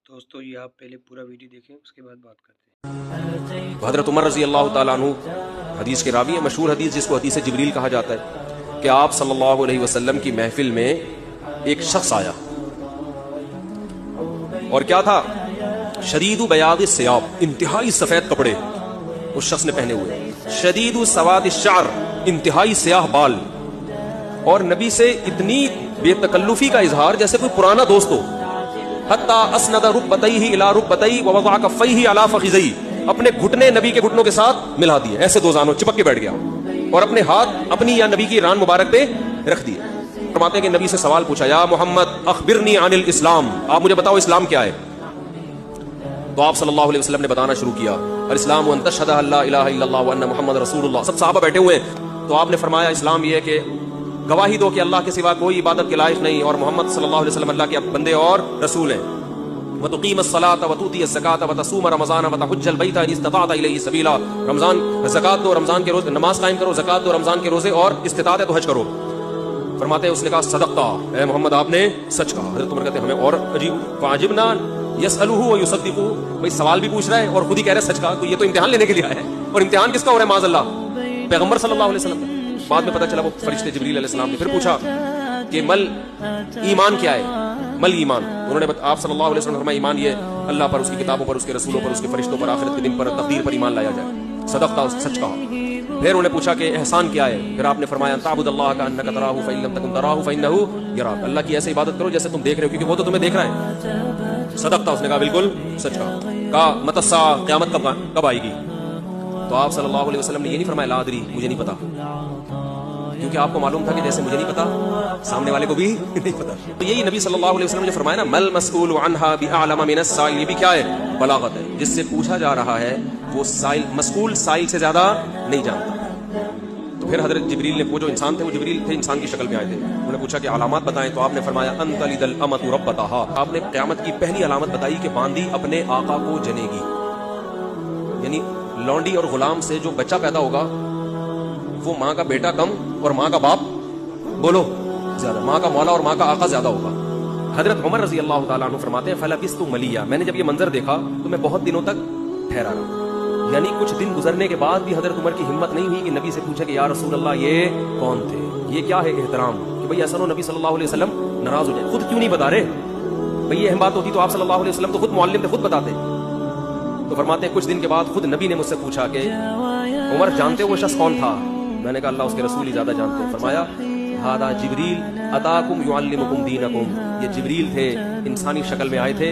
दोस्तों ये आप पहले पूरा वीडियो देखें, उसके बाद बात करते हैं। हजरत उमर रजी अल्लाह ताला अन्हु हदीस के रावी है, मशहूर हदीस जिसको हदीस जिब्रील कहा जाता है कि आप सल्लल्लाहु अलैहि वसल्लम की महफिल में एक शख्स आया और क्या था, शदीदु बयाद सियाब, इंतहाई सफेद कपड़े उस शख्स ने पहने हुए, शदीदु सवाद शार, इंतहाई स्याह बाल, और नबी से इतनी बेतकल्लुफी का इजहार जैसे कोई पुराना दोस्त हो। हत्ता असनद रुकबतैहि इला रुकबतैहि व वज़अ कफ़ैहि अला फ़ख़िज़ैहि, अपने घुटने नबी के घुटनों के साथ मिला दिए, ऐसे दो जानों चिपक के बैठ गया और अपने हाथ अपनी या नबी की रान मुबारक पे रख दिए। फरमाते हैं कि नबी से सवाल पूछा, या मोहम्मद अखबिरनी अनिल इस्लाम, आप मुझे बताओ इस्लाम क्या है। तो आप सल्लल्लाहु अलैहि वसल्लम ने बताना शुरू किया, अल इस्लाम अन तशहद अल्ला इलाहा इल्लल्लाह व अन्ना मुहम्मद रसूलुल्लाह। सब सहाबा बैठे हुए हैं। तो आपने फरमाया इस्लाम ये है कि गवाही दो कि अल्लाह के सिवा कोई इबादत के लायक नहीं और मोहम्मद सल्लल्लाहु अलैहि वसल्लम अल्लाह के बंदे और रसूल हैं। व तुकीमस सलात व तुतीयस ज़कात व तसूम रमज़ान व तहुज्जल बैत इन इस्तताअत इलैहि सबीला, रमजान ज़कात दो, रमजान के रोज़े नमाज कायम करो, ज़कात दो, रमजान के रोज़े, और इस्तिताअत है तो हज करो। फरमाते हैं उसने कहा सदक़ता, ए मोहम्मद आपने सच कहा। हज़रत उमर कहते हैं हमें और अजीब, फाजिबना यसअलुहु व युसद्दिक़ु, भाई सवाल भी पूछ रहा है और खुद ही कह रहा है सच कहा, तो ये तो इम्तिहान लेने के लिए आया है। और इम्तिहान किसका हो रहा है? माज़अल्लाह पैगंबर सल्लल्लाहु अलैहि वसल्लम। बाद में पता चला वो फरिश्ते जिब्रील अलैहिस्सलाम ने फिर पूछा कि मल ईमान क्या है, मल ईमान। उन्होंने आप सल्लल्लाहु अलैहि वसल्लम फरमाया ईमान ये अल्लाह पर, उसकी किताबों पर, उसके रसूलों पर, उसके फरिश्तों पर, आखिरत के दिन पर, तकदीर पर ईमान लाया जाए। सदक़ता, सच कहा। फिर उन्हें पूछा कि एहसान क्या है। फिर आपने फरमाया ताबुदल्लाह का अन्नका तराहु फ़इन लम तकुन तराहु फ़इन्नहु यराक, अल्लाह की ऐसे इबादत करो जैसे तुम देख रहे हो, क्योंकि वो तो तुम्हें देख रहा है। सदक़ता, उसने कहा बिल्कुल सच कहा। मतस्सा, क़यामत कब आएगी। तो आप सल्लल्लाहु अलैहि वसल्लम ने ये नहीं फरमाया ला अदरी, मुझे नहीं पता, क्योंकि आपको मालूम था कि जैसे मुझे नहीं पता सामने वाले को भी नहीं पता। तो यही नबी सल्लल्लाहु अलैहि वसल्लम ने फरमाया ना, मल मसऊलु अन्हा बिअअलम मिनस साइल, ये भी क्या है? बलागत है। जिससे पूछा जा रहा है वो साइल, मसऊल साइल से ज्यादा नहीं जानता। तो फिर हजरत जिब्रील ने, वो जो इंसान थे वो जिब्रील थे, इंसान की शक्ल में आए थे, उन्होंने पूछा कि अलामत बताएं। तो आपने फरमाया अंतलिदल अमतु रब्बतहा, आपने क़यामत की पहली अलामत बताई कि बांदी अपने आका को जनेगी। यानी लौंडी और गुलाम से जो बच्चा पैदा होगा वो माँ का बेटा कम और माँ का बाप बोलो ज्यादा, माँ का मौला और माँ का आका ज्यादा होगा। हजरत उमर रजी अल्लाह ताला अन्हु फरमाते हैं फलबिस्तु मलिया, मैंने जब ये मंजर देखा तो मैं बहुत दिनों तक ठहरा रहा। यानी कुछ दिन गुजरने के बाद भी हजरत उमर की हिम्मत नहीं हुई कि नबी से पूछे कि या रसूल अल्लाह ये कौन थे, ये क्या है एहतराम, कि भाई ऐसा नबी सल्लल्लाहु अलैहि वसल्लम नाराज हो जाए, खुद क्यों नहीं बता रहे। भाई ये अहम बात होती तो आप सल्लल्लाहु अलैहि वसल्लम तो खुद मुअल्लिम थे, खुद बताते। तो फरमाते हैं कुछ दिन के बाद खुद नबी ने मुझसे पूछा कि उमर जानते हो वो शख्स कौन था। मैंने कहा अल्लाह उसके रसूल ही ज्यादा जानते हैं। फरमाया हादा जिब्रील अताकुम युअल्लिमुकुम दीनकुम, ये जिब्रील थे, इंसानी शक्ल में आए थे,